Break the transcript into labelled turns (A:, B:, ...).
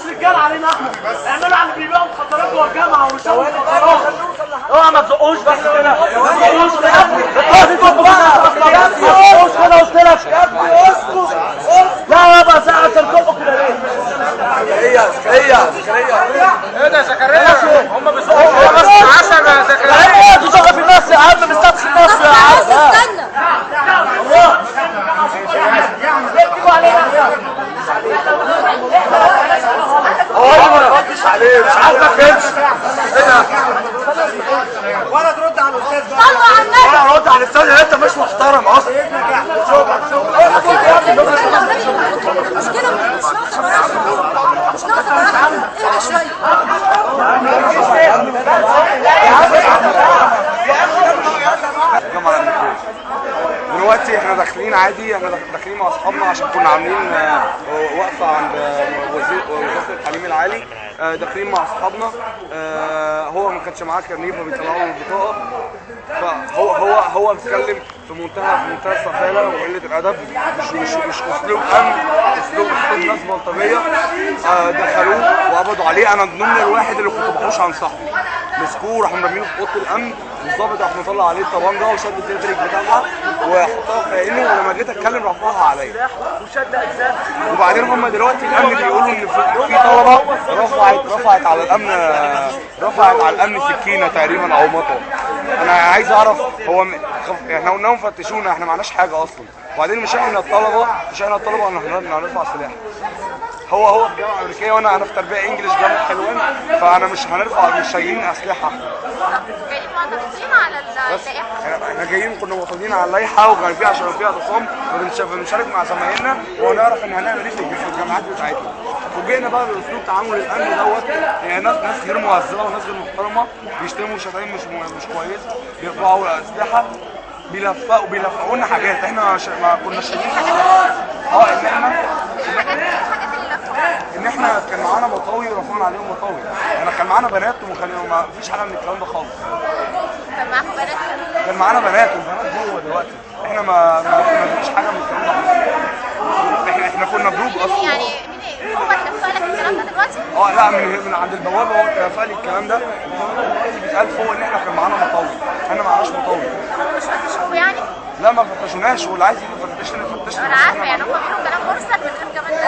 A: رجال علينا احنا اعملوا على اللي بيبيعوا مخدرات جوه الجامعه وشغل مخدرات. اوعى ما تزقوش بس كده، ما تزقوش كده قلت لك يا ابني اسكت. لا يابا ساعه تزقوا كده ليه؟ زكريا ايه ده زكريا؟ هم بيزقوا بس 10 يا زكريا. انت تزق في الناس يا عم، مستبخل الناس يا عم. استنى الله بيكتبوا علينا ما ردش عليه، مش عايزك تمشي. ايه ده؟ ولا ترد على الاستاذ بقى. طلع على النبي. ولا رد على الاستاذ، انت مش محترم اصلا. مش ناقصه براحه. اهدى شويه.
B: دلوقتي احنا داخلين عادي، احنا داخلين مع اصحابنا عشان كنا عاملين وقفه عند وزاره التعليم العالي. داخلين مع اصحابنا، هو ما كانش معاه كارنيه فبيطلعوا له البطاقه، فهو اتكلم في منتهى السفاله وقله الادب، مش اسلوب امن، اسلوب ناس بلطجيه. دخلوه وقبضوا عليه. انا ضمن الواحد اللي كنت بحوش عن صاحبي، مسكوه راحوا مرمينه في اوضه الامن، والظابط راح مطلع عليه الطبانجه وشد التلفريك بتاعها وحطها في عينه، ولما جيت اتكلم رفعها عليا. وبعدين هم دلوقتي الامن بيقولوا ان في طلبه رفعت على الامن سكينه تقريبا او مطوه. انا عايز اعرف احنا قلنا لهم فتشونا، احنا معناش حاجه اصلا. وبعدين مش احنا الطلبه ان احنا نرفع سلاح. هو في جامعه امريكيه وانا في تربيه انجلش جامعه حلوان، فانا مش شايلين اسلحه.
C: جايين معترضين على اللائحه.
B: احنا جايين كنا معترضين على اللائحه، وكان فيها عشان فيها اعتصام، بنشارك مع زمايلنا ونعرف ان هنعمل ايه في الجامعات بتاعتنا. فوجئنا بقى باسلوب تعامل الامن دوت، يعني ناس غير مهذبه وناس غير محترمه، بيشتموا شتايم مش كويس، بيرفعوا اسلحه، بيلفقوا لنا حاجات احنا ما كناش شايفين. ان احنا كان معانا مطاوي ورفعنا عليهم مطاوي، احنا كان معانا بنات وما فيش حاجه من الكلام ده خالص.
C: كان معاكم بنات؟
B: كان معانا بنات والبنات جوه دلوقتي، احنا ما فيش حاجه من الكلام ده. احنا كنا جروب اصلا.
C: يعني مين هو اللي كفى لك الكلام ده دلوقتي؟
B: لا من عند البوابه هو اللي كفى لي الكلام ده. دلوقتي بيتقال فوق ان احنا كان معانا مطاوي، احنا ما معناش مطاوي.
C: مش فتشوه يعني؟
B: لا ما فتشوناش، واللي عايز يفتشنا.
C: انا عارفه يعني هم بيقولوا كلام مرسل من غير كمان